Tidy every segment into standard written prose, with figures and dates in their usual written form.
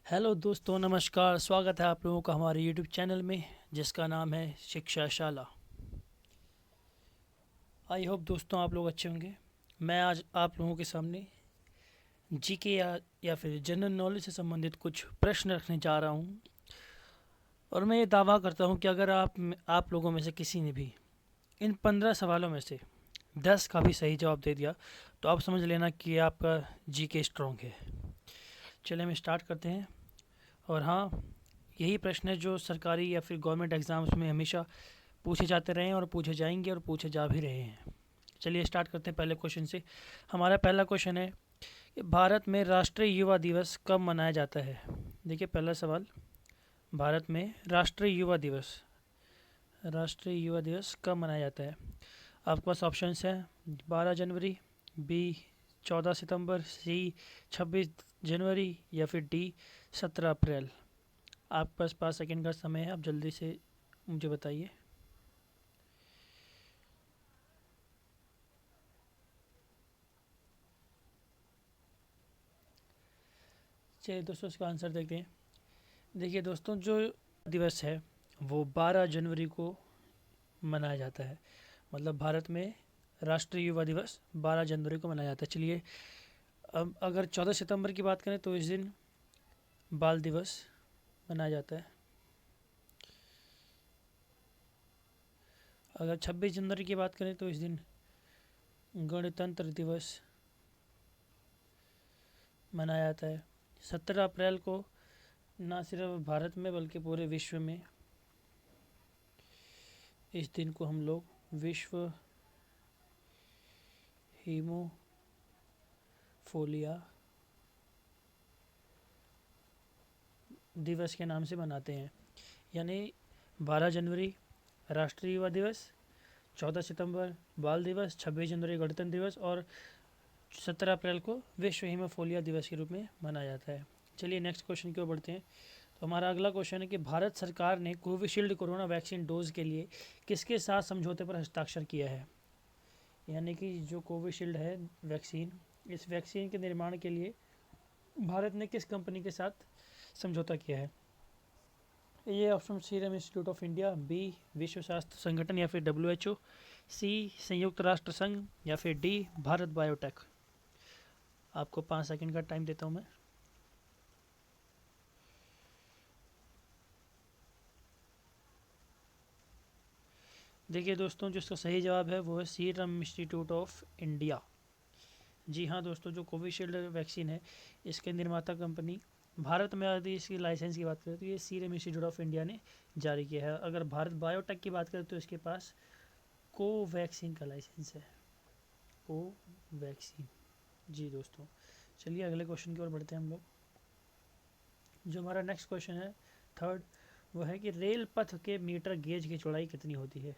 Hello दोस्तों, नमस्कार। स्वागत है आप लोगों का हमारे यूट्यूब चैनल में जिसका नाम है शिक्षाशाला। आई होप दोस्तों आप लोग अच्छे होंगे। मैं आज आप लोगों के सामने जीके या फिर जनरल नॉलेज से संबंधित कुछ प्रश्न रखने जा रहा हूँ। और मैं ये दावा करता हूँ कि अगर आप लोगों में से किसी ने भी इन 15 सवालों में से 10 का भी सही जवाब दे दिया तो आप समझ लेना कि आपका जीके स्ट्रॉन्ग है। चलिए हम स्टार्ट करते हैं। और हाँ, यही प्रश्न है जो सरकारी या फिर गवर्नमेंट एग्ज़ाम्स में हमेशा पूछे जाते रहे हैं और पूछे जाएंगे और पूछे जा भी रहे हैं। चलिए स्टार्ट करते हैं पहले क्वेश्चन से। हमारा पहला क्वेश्चन है कि भारत में राष्ट्रीय युवा दिवस कब मनाया जाता है। देखिए पहला सवाल, भारत में राष्ट्रीय युवा दिवस कब मनाया जाता है। आपके पास ऑप्शंस हैं 12 जनवरी, बी 14 सितंबर, सी 26 जनवरी या फिर डी 17 अप्रैल। आपके पास 5 सेकंड का समय है, आप जल्दी से मुझे बताइए। चलिए दोस्तों इसका आंसर देखते हैं। देखिए दोस्तों, जो दिवस है वो 12 जनवरी को मनाया जाता है। मतलब भारत में राष्ट्रीय युवा दिवस 12 जनवरी को मनाया जाता है। चलिए अब अगर 14 सितंबर की बात करें तो इस दिन बाल दिवस मनाया जाता है। अगर 26 जनवरी की बात करें तो इस दिन गणतंत्र दिवस मनाया जाता है। 17 अप्रैल को ना सिर्फ भारत में बल्कि पूरे विश्व में इस दिन को हम लोग विश्व हीमोफोलिया दिवस के नाम से मनाते हैं। यानी 12 जनवरी राष्ट्रीय युवा दिवस, 14 सितंबर बाल दिवस, 26 जनवरी गणतंत्र दिवस और 17 अप्रैल को विश्व हीमोफोलिया दिवस के रूप में मनाया जाता है। चलिए नेक्स्ट क्वेश्चन की ओर बढ़ते हैं। तो हमारा अगला क्वेश्चन है कि भारत सरकार ने कोविशील्ड कोरोना वैक्सीन डोज के लिए किसके साथ समझौते पर हस्ताक्षर किया है। यानी कि जो कोविशील्ड है वैक्सीन, इस वैक्सीन के निर्माण के लिए भारत ने किस कंपनी के साथ समझौता किया है। ये option serum institute of India, B विश्व स्वास्थ्य संगठन या फिर WHO, सी संयुक्त राष्ट्र संघ या फिर डी भारत बायोटेक। आपको 5 सेकंड का टाइम देता हूँ मैं। देखिए दोस्तों, जो इसका सही जवाब है वो है सीरम इंस्टीट्यूट ऑफ इंडिया। जी हाँ दोस्तों, जो कोविशील्ड वैक्सीन है इसके निर्माता कंपनी भारत में, यदि इसकी लाइसेंस की बात करें तो ये सीरम इंस्टीट्यूट ऑफ इंडिया ने जारी किया है। अगर भारत बायोटेक की बात करें तो इसके पास कोवैक्सीन का लाइसेंस है। कोवैक्सीन। जी दोस्तों, चलिए अगले क्वेश्चन की ओर बढ़ते हैं हम लोग। जो हमारा नेक्स्ट क्वेश्चन है थर्ड, वो है कि रेल पथ के मीटर गेज की चौड़ाई कितनी होती है।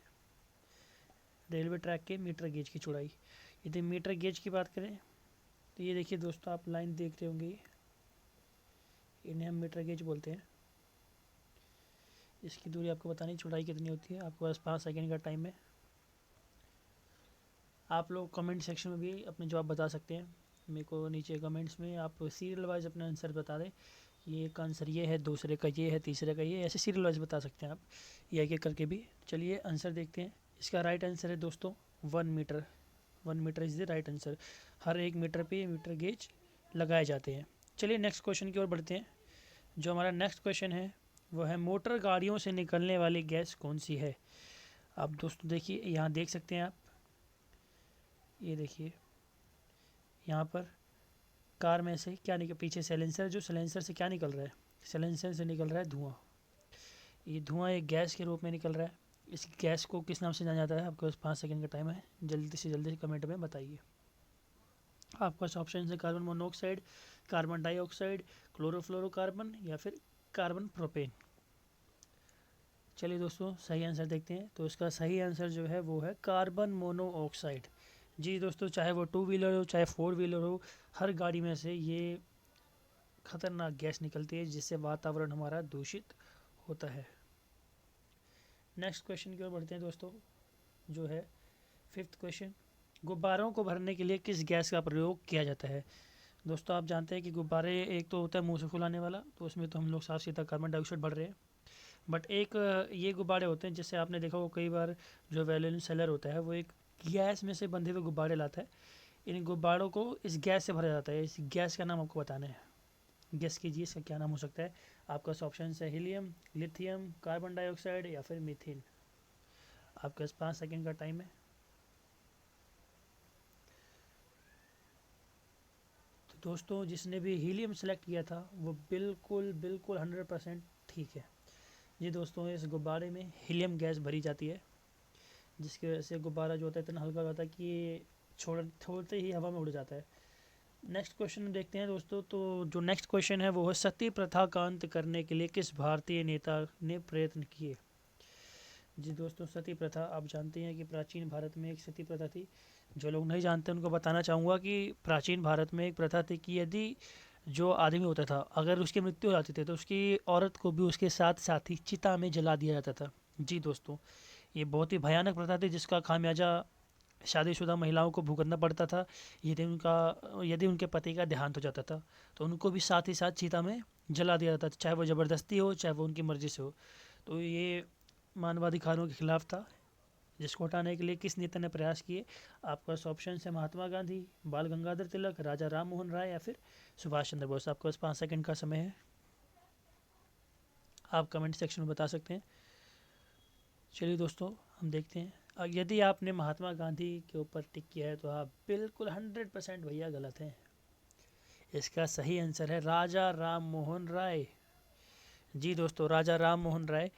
रेलवे ट्रैक के मीटर गेज की चौड़ाई। यदि मीटर गेज की बात करें तो ये देखिए दोस्तों, आप लाइन देख रहे होंगे, इन्हें हम मीटर गेज बोलते हैं। इसकी दूरी आपको बतानी, चौड़ाई कितनी होती है। आपके पास 5 सेकंड का टाइम है। आप लोग कमेंट सेक्शन में भी अपने जवाब बता सकते हैं। मेरे को नीचे कमेंट्स में आप सीरियल वाइज अपना आंसर बता दें। ये एक आंसर ये है, दूसरे का ये है, तीसरे का ये, ऐसे सीरियल वाइज बता सकते हैं आप, ये एक एक करके भी। चलिए आंसर देखते हैं। इसका राइट आंसर है दोस्तों 1 metre. 1 metre is the right answer. हर 1 मीटर पे मीटर गेज लगाए जाते हैं। चलिए नेक्स्ट क्वेश्चन की ओर बढ़ते हैं। जो हमारा नेक्स्ट क्वेश्चन है वो है मोटर गाड़ियों से निकलने वाली गैस कौन सी है। आप दोस्तों देखिए, यहाँ देख सकते हैं आप, ये देखिए यहाँ पर कार में से क्या निकल, पीछे सैलेंसर, जो सैलेंसर से क्या निकल रहा है, सैलेंसर से निकल रहा है धुआं। ये धुआं एक गैस के रूप में निकल रहा है। इस गैस को किस नाम से जाना जाता है। आपके पास 5 सेकंड का टाइम है, जल्दी से जल्दी कमेंट में बताइए। आपके पास ऑप्शन है carbon monoxide, carbon dioxide, chlorofluorocarbon या फिर कार्बन प्रोपेन। चलिए दोस्तों सही आंसर देखते हैं। तो इसका सही आंसर जो है वो है कार्बन मोनोऑक्साइड। जी दोस्तों, चाहे वो 2 व्हीलर हो चाहे 4 व्हीलर हो, हर गाड़ी में से ये खतरनाक गैस निकलती है जिससे वातावरण हमारा दूषित होता है। नेक्स्ट क्वेश्चन की ओर बढ़ते हैं दोस्तों, जो है फिफ्थ क्वेश्चन, गुब्बारों को भरने के लिए किस गैस का प्रयोग किया जाता है। दोस्तों आप जानते हैं कि गुब्बारे एक तो होता है मुंह से फुलाने वाला, तो उसमें तो हम लोग साफ सीधा कार्बन डाइऑक्साइड बढ़ रहे हैं। बट एक ये गुब्बारे होते हैं जिससे आपने देखा होगा कई बार, जो वैलेंट सेलर होता है वो एक गैस में से बंधे हुए गुब्बारे लाता है। इन गुब्बारों को इस गैस से भरा जाता है। इस गैस का नाम आपको बताना है। गेस कीजिए इसका क्या नाम हो सकता है। आपका ऑप्शन है हीलियम, लिथियम, कार्बन डाइऑक्साइड या फिर मीथेन। आपके पास 5 सेकेंड का टाइम है। तो दोस्तों जिसने भी हीलियम सेलेक्ट किया था वो बिल्कुल बिल्कुल 100% ठीक है। जी दोस्तों, इस गुब्बारे में हीलियम गैस भरी जाती है, जिसकी वजह से गुब्बारा जो होता है इतना हल्का हो जाता है कि ये छोड़ते ही हवा में उड़ जाता है। नेक्स्ट क्वेश्चन देखते हैं दोस्तों। तो जो नेक्स्ट क्वेश्चन है वो है, सती प्रथा का अंत करने के लिए किस भारतीय नेता ने प्रयत्न किए। जी दोस्तों, सती प्रथा आप जानते हैं कि प्राचीन भारत में एक सती प्रथा थी। जो लोग नहीं जानते उनको बताना चाहूँगा कि प्राचीन भारत में एक प्रथा थी कि यदि जो आदमी होता था अगर उसकी मृत्यु हो जाती थी तो उसकी औरत को भी उसके साथ साथ ही चिता में जला दिया जाता था। जी दोस्तों, ये बहुत ही भयानक प्रथा थी जिसका खामियाजा शादीशुदा महिलाओं को भुगतना पड़ता था। यदि उनके पति का देहांत हो जाता था तो उनको भी साथ ही साथ चिता में जला दिया जाता था, चाहे वो ज़बरदस्ती हो चाहे वो उनकी मर्ज़ी से हो। तो ये मानवाधिकारों के खिलाफ था, जिसको हटाने के लिए किस नेता ने प्रयास किए। आपका ऑप्शन है महात्मा गांधी, बाल गंगाधर तिलक, राजा राम मोहन राय या फिर सुभाष चंद्र बोस। आपके पास 5 सेकंड का समय है, आप कमेंट सेक्शन में बता सकते हैं। चलिए दोस्तों हम देखते हैं। यदि आपने महात्मा गांधी के ऊपर टिक किया है तो आप बिल्कुल 100% भैया गलत हैं। इसका सही आंसर है राजा राम मोहन राय। जी दोस्तों, राजा राम मोहन राय,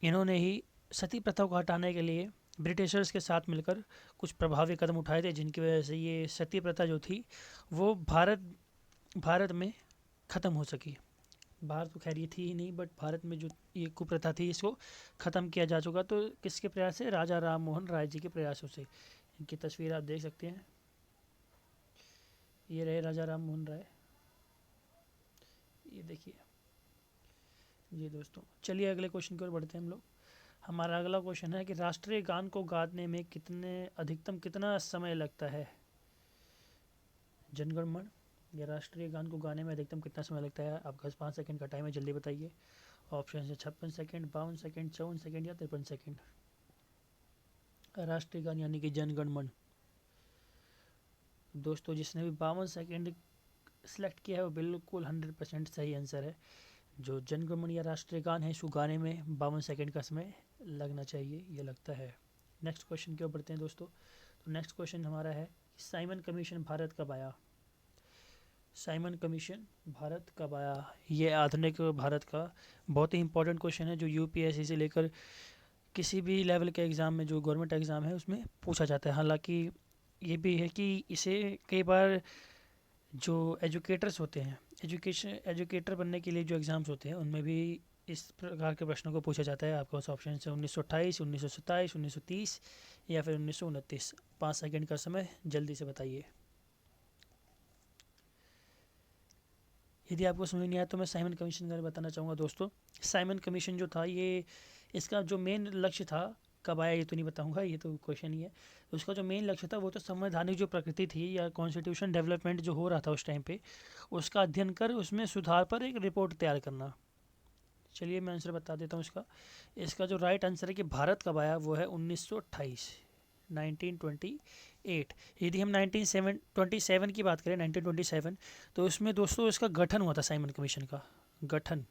इन्होंने ही सती प्रथा को हटाने के लिए ब्रिटिशर्स के साथ मिलकर कुछ प्रभावी कदम उठाए थे, जिनकी वजह से ये सती प्रथा जो थी वो भारत में ख़त्म हो सकी। बाहर तो खैर ये थी ही नहीं, बट भारत में जो ये कुप्रथा थी इसको ख़त्म किया जा चुका। तो किसके प्रयास से? राजा राम मोहन राय जी के प्रयासों से। इनकी तस्वीर आप देख सकते हैं, ये रहे राजा राम मोहन राय, ये देखिए। जी दोस्तों, चलिए अगले क्वेश्चन की ओर बढ़ते हैं हम लोग। हमारा अगला क्वेश्चन है कि राष्ट्रीय गान को गाने में अधिकतम कितना समय लगता है। जनगण मन या राष्ट्रीय गान को गाने में अधिकतम कितना समय लगता है। आपके पास 5 सेकंड का टाइम है, जल्दी बताइए। ऑप्शन है 56 सेकंड, 52 सेकंड, 54 सेकंड या 53 सेकंड। राष्ट्रीय गान यानी कि जनगण मन। दोस्तों जिसने भी 52 सेकंड सेलेक्ट किया है वो बिल्कुल 100% सही आंसर है। जो जनगण मन या राष्ट्रीय गान है इसको गाने में 52 सेकंड का समय लगना चाहिए, ये लगता है। नेक्स्ट क्वेश्चन की ओर बढ़ते हैं दोस्तों। तो नेक्स्ट क्वेश्चन हमारा है, साइमन कमीशन भारत कब आया। साइमन कमीशन भारत कब आया। ये आधुनिक भारत का बहुत ही इंपॉर्टेंट क्वेश्चन है, जो यूपीएससी से लेकर किसी भी लेवल के एग्ज़ाम में, जो गवर्नमेंट एग्ज़ाम है उसमें पूछा जाता है। हालांकि ये भी है कि इसे कई बार जो एजुकेटर्स होते हैं, एजुकेटर बनने के लिए जो एग्ज़ाम्स होते हैं उनमें भी इस प्रकार के प्रश्नों को पूछा जाता है। आपके पास ऑप्शन है 1928, 1927, 1930 या फिर 1929। 5 सेकंड का समय, जल्दी से बताइए। यदि आपको समझ नहीं आया तो मैं साइमन कमीशन के बारे में बताना चाहूँगा दोस्तों। साइमन कमीशन जो था ये, इसका जो मेन लक्ष्य था, कब आया ये तो नहीं बताऊंगा, ये तो क्वेश्चन ही है। उसका जो मेन लक्ष्य था वो तो संवैधानिक जो प्रकृति थी या कॉन्स्टिट्यूशन डेवलपमेंट जो हो रहा था उस टाइम पे, उसका अध्ययन कर उसमें सुधार पर एक रिपोर्ट तैयार करना। चलिए मैं आंसर बता देता हूँ इसका। इसका जो राइट आंसर है कि भारत कब आया वो है 1928, 1928। यदि हम 1927 की बात करें, 1927, तो उसमें दोस्तों इसका गठन हुआ था, साइमन कमीशन का गठन।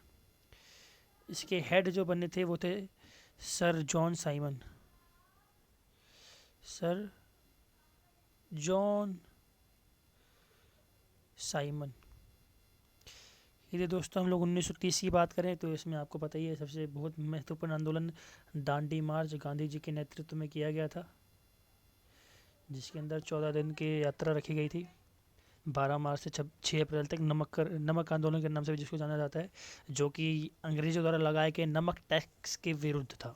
इसके हेड जो बने थे वो थे sir John Simon, sir John Simon. यदि दोस्तों हम लोग 1930 की बात करें तो इसमें आपको पता ही है सबसे बहुत महत्वपूर्ण आंदोलन दांडी मार्च गांधी जी के नेतृत्व में किया गया था, जिसके अंदर 14 दिन की यात्रा रखी गई थी। 12 मार्च से 6 अप्रैल तक नमक आंदोलन के नाम से भी जिसको जाना जाता है, जो कि अंग्रेजों द्वारा लगाए गए नमक टैक्स के विरुद्ध था।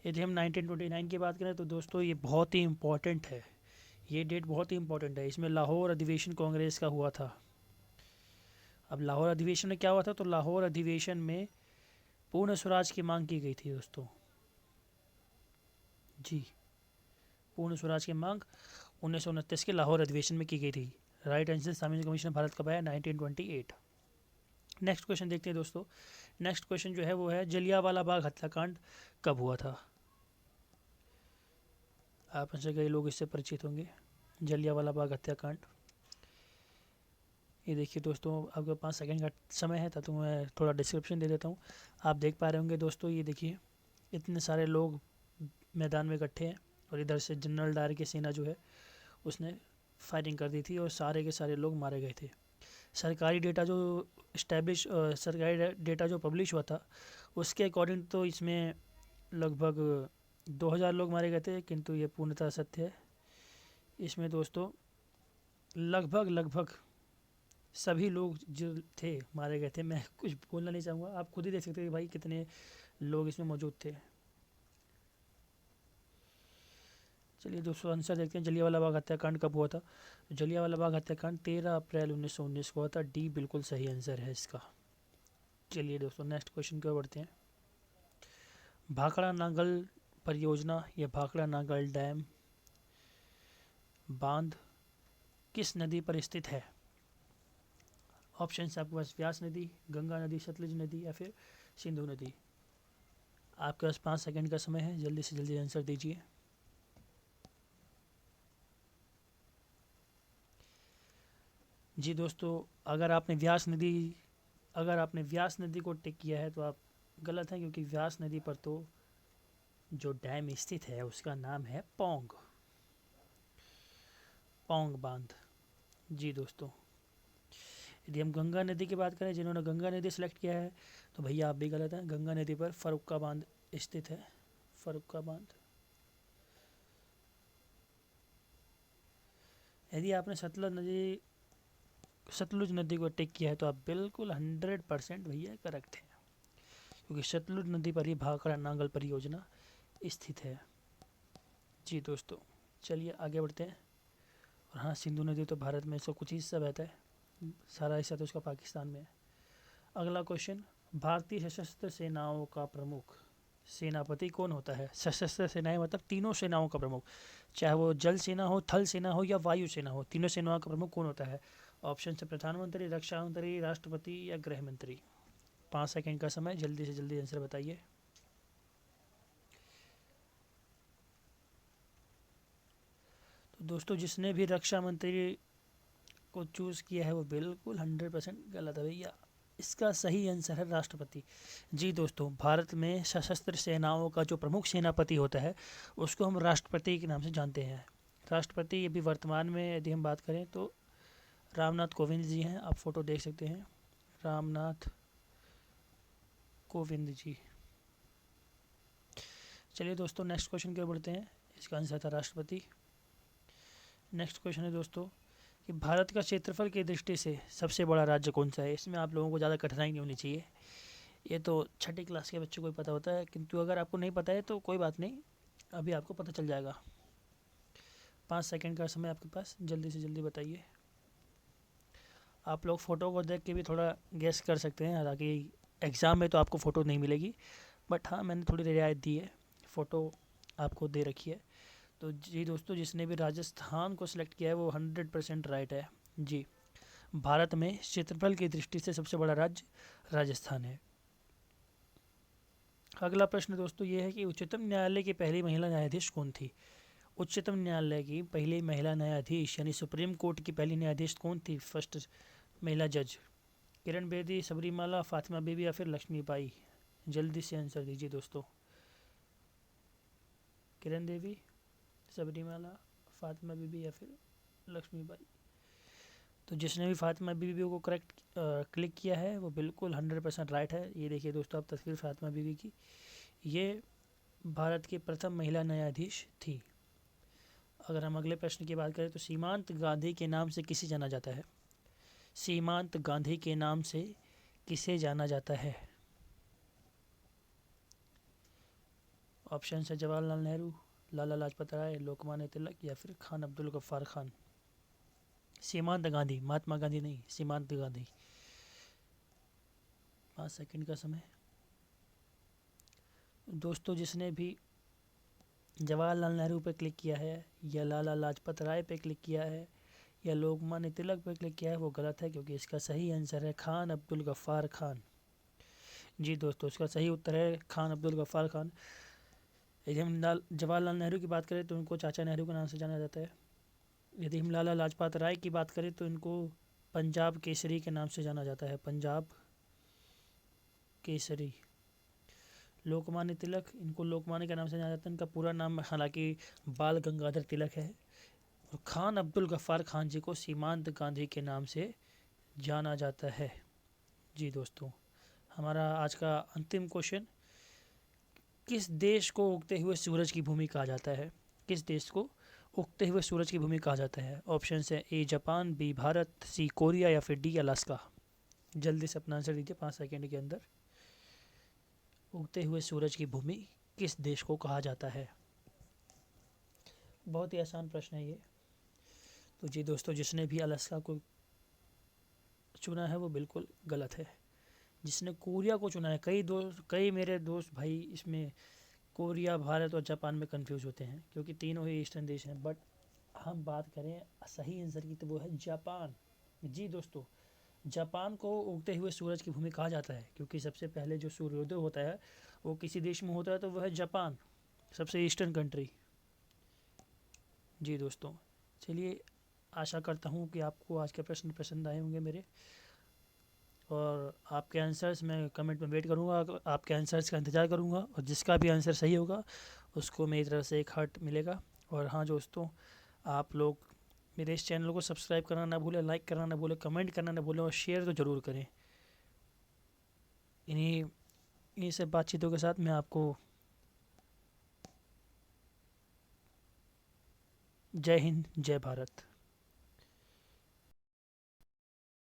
यदि हम 1929 की बात करें तो दोस्तों ये बहुत ही इम्पोर्टेंट है, ये डेट बहुत ही इम्पोर्टेंट है। इसमें लाहौर अधिवेशन कांग्रेस का हुआ था। अब लाहौर अधिवेशन में क्या हुआ था, तो लाहौर अधिवेशन में पूर्ण स्वराज की मांग की गई थी दोस्तों। जी, पूर्ण स्वराज की मांग 1929 के लाहौर अधिवेशन में की गई थी। राइट आंसर, सामाजिक कमीशन भारत कब आया? 1928। नेक्स्ट क्वेश्चन देखते हैं दोस्तों। नेक्स्ट क्वेश्चन जो है वो है जलियांवाला बाग हत्याकांड कब हुआ था? आप में से कई लोग इससे परिचित होंगे। जलियांवाला बाग हत्याकांड, ये देखिए दोस्तों, आपके 5 सेकंड का समय है तो मैं थोड़ा डिस्क्रिप्शन दे देता हूँ। आप देख पा रहे होंगे दोस्तों, ये देखिए इतने सारे लोग मैदान में इकट्ठे हैं और इधर से जनरल डायर की सेना जो है उसने फायरिंग कर दी थी और सारे के सारे लोग मारे गए थे। सरकारी डेटा जो सरकारी डेटा जो पब्लिश हुआ था उसके अकॉर्डिंग तो इसमें लगभग 2000 लोग मारे गए थे, किंतु ये पूर्णतः सत्य है। इसमें दोस्तों लगभग लगभग सभी लोग जो थे मारे गए थे। मैं कुछ बोलना नहीं चाहूँगा, आप खुद ही देख सकते हैं कि भाई कितने लोग इसमें मौजूद थे। चलिए दोस्तों आंसर देखते हैं, जलियांवाला बाग हत्याकांड कब हुआ था? जलियांवाला बाग हत्याकांड 13 अप्रैल 1919 को हुआ था। डी बिल्कुल सही आंसर है इसका। चलिए दोस्तों नेक्स्ट क्वेश्चन की ओर बढ़ते हैं। भाखड़ा नागल परियोजना या भाखड़ा नागल डैम बांध किस नदी पर स्थित है? ऑप्शन है आपके पास व्यास नदी, गंगा नदी, सतलुज नदी या फिर सिंधु नदी। आपके पास 5 सेकंड का समय है, जल्दी से जल्दी आंसर दीजिए। जी दोस्तों, अगर आपने व्यास नदी को टिक किया है तो आप गलत हैं, क्योंकि व्यास नदी पर तो जो डैम स्थित है उसका नाम है पौंग बांध। जी दोस्तों, यदि हम गंगा नदी की बात करें, जिन्होंने गंगा नदी सेलेक्ट किया है तो भैया आप भी गलत हैं। गंगा नदी पर फरुक्का बांध स्थित है, फरुक्का बांध। यदि आपने सतलुज नदी को टिक किया है तो आप बिल्कुल 100% भैया करेक्ट है, क्योंकि सतलुज नदी पर ही भाखड़ा नागल परियोजना स्थित है। जी दोस्तों, चलिए आगे बढ़ते हैं। और हाँ, सिंधु नदी तो भारत में सब कुछ हिस्सा बहता है, सारा हिस्सा तो उसका पाकिस्तान में है। अगला क्वेश्चन, भारतीय सशस्त्र सेनाओं का प्रमुख सेनापति कौन होता है? सशस्त्र सेनाएं मतलब तीनों सेनाओं का प्रमुख, चाहे वो जल सेना हो, थल सेना हो या वायु सेना हो, तीनों सेनाओं का प्रमुख कौन होता है? ऑप्शन से प्रधानमंत्री, रक्षा मंत्री, राष्ट्रपति या गृह मंत्री। 5 सेकंड का समय, जल्दी से जल्दी आंसर बताइए। तो दोस्तों जिसने भी रक्षा मंत्री को चूज़ किया है वो बिल्कुल 100% गलत है भैया। इसका सही आंसर है राष्ट्रपति। जी दोस्तों, भारत में सशस्त्र सेनाओं का जो प्रमुख सेनापति होता है उसको हम राष्ट्रपति के नाम से जानते हैं। राष्ट्रपति अभी वर्तमान में यदि हम बात करें तो रामनाथ कोविंद जी हैं, आप फोटो देख सकते हैं, रामनाथ कोविंद जी। चलिए दोस्तों नेक्स्ट क्वेश्चन की ओर बढ़ते हैं, इसका आंसर था राष्ट्रपति। नेक्स्ट क्वेश्चन है दोस्तों कि भारत का क्षेत्रफल की दृष्टि से सबसे बड़ा राज्य कौन सा है? इसमें आप लोगों को ज़्यादा कठिनाई नहीं होनी चाहिए, ये तो छठी क्लास के बच्चों को ही पता होता है, किंतु अगर आपको नहीं पता है तो कोई बात नहीं, अभी आपको पता चल जाएगा। 5 सेकंड का समय आपके पास, जल्दी से जल्दी बताइए। आप लोग फ़ोटो को देख के भी थोड़ा गेस कर सकते हैं, हालांकि एग्ज़ाम में तो आपको फ़ोटो नहीं मिलेगी, बट हाँ मैंने थोड़ी रियायत दी है, फ़ोटो आपको दे रखी है। तो जी दोस्तों, जिसने भी राजस्थान को सिलेक्ट किया है वो 100% राइट है। जी, भारत में क्षेत्रफल की दृष्टि से सबसे बड़ा राज्य राजस्थान है। अगला प्रश्न दोस्तों ये है कि उच्चतम न्यायालय की पहली महिला न्यायाधीश कौन थी? उच्चतम न्यायालय की पहली महिला न्यायाधीश यानी सुप्रीम कोर्ट की पहली न्यायाधीश कौन थी? फर्स्ट महिला जज, किरण बेदी, सबरीमाला, फातिमा बीबी या फिर लक्ष्मीबाई। जल्दी से आंसर दीजिए दोस्तों। किरण देवी, सबरीमाला, फातिमा बीबी या फिर लक्ष्मीबाई। तो जिसने भी फातिमा बीबी को करेक्ट क्लिक किया है वो बिल्कुल 100% राइट है। ये देखिए दोस्तों आप तस्वीर फातिमा बीबी की, ये भारत की प्रथम महिला न्यायाधीश थी। अगर हम अगले प्रश्न की बात करें तो सीमांत गांधी के नाम से किसे जाना जाता है? सीमांत गांधी के नाम से किसे जाना जाता है? ऑप्शन है जवाहरलाल नेहरू, लाला लाजपत राय, लोकमान्य तिलक या फिर खान अब्दुल गफ्फार खान। सीमांत गांधी, महात्मा गांधी नहीं, सीमांत गांधी। 5 सेकंड का समय। दोस्तों जिसने भी जवाहरलाल नेहरू पे क्लिक किया है या लाला लाजपत राय पे क्लिक किया है या लोकमान्य तिलक पर क्लिक किया है वो गलत है, क्योंकि इसका सही आंसर है खान अब्दुल गफ्फार खान। जी दोस्तों, इसका सही उत्तर है खान अब्दुल गफ्फार खान। यदि हम जवाहरलाल नेहरू की बात करें तो उनको चाचा नेहरू के नाम से जाना जाता है। यदि हम लाला लाजपत राय की बात करें तो इनको पंजाब केसरी के नाम से जाना जाता है, पंजाब केसरी। लोकमान्य तिलक, इनको लोकमान्य के नाम से जाना जाता है। इनका पूरा नाम हालांकि बाल गंगाधर तिलक है। और खान अब्दुल गफ्फार खान जी को सीमांत गांधी के नाम से जाना जाता है। जी दोस्तों, हमारा आज का अंतिम क्वेश्चन, किस देश को उगते हुए सूरज की भूमि कहा जाता है? किस देश को उगते हुए सूरज की भूमि कहा जाता है? ऑप्शन है A Japan, B Bharat, C Korea या फिर डी अलास्का। जल्दी से अपना आंसर दीजिए 5 सेकेंड के अंदर। उगते हुए सूरज की भूमि किस देश को कहा जाता है? बहुत ही आसान प्रश्न है ये। तो जी दोस्तों, जिसने भी अलास्का को चुना है वो बिल्कुल गलत है। जिसने कोरिया को चुना है, कई मेरे दोस्त भाई इसमें कोरिया, भारत और जापान में कंफ्यूज होते हैं, क्योंकि तीनों ही ईस्टर्न देश हैं। बट हम बात करें सही आंसर की तो वो है जापान। जी दोस्तों, जापान को उगते हुए सूरज की भूमि कहा जाता है, क्योंकि सबसे पहले जो सूर्योदय होता है वो किसी देश में होता है तो वह है जापान, सबसे ईस्टर्न कंट्री। जी दोस्तों, चलिए, आशा करता हूँ कि आपको आज के प्रश्न पसंद आए होंगे मेरे, और आपके आंसर्स मैं कमेंट में वेट करूँगा, आपके आंसर्स का इंतज़ार करूँगा, और जिसका भी आंसर सही होगा उसको मेरी तरफ से एक हार्ट मिलेगा। और हाँ दोस्तों, आप लोग मेरे इस चैनल को सब्सक्राइब करना ना भूलें, लाइक करना ना भूलें, कमेंट करना ना भूलें और शेयर तो ज़रूर करें। इन्हीं सब बातचीतों के साथ मैं आपको जय हिंद, जय भारत।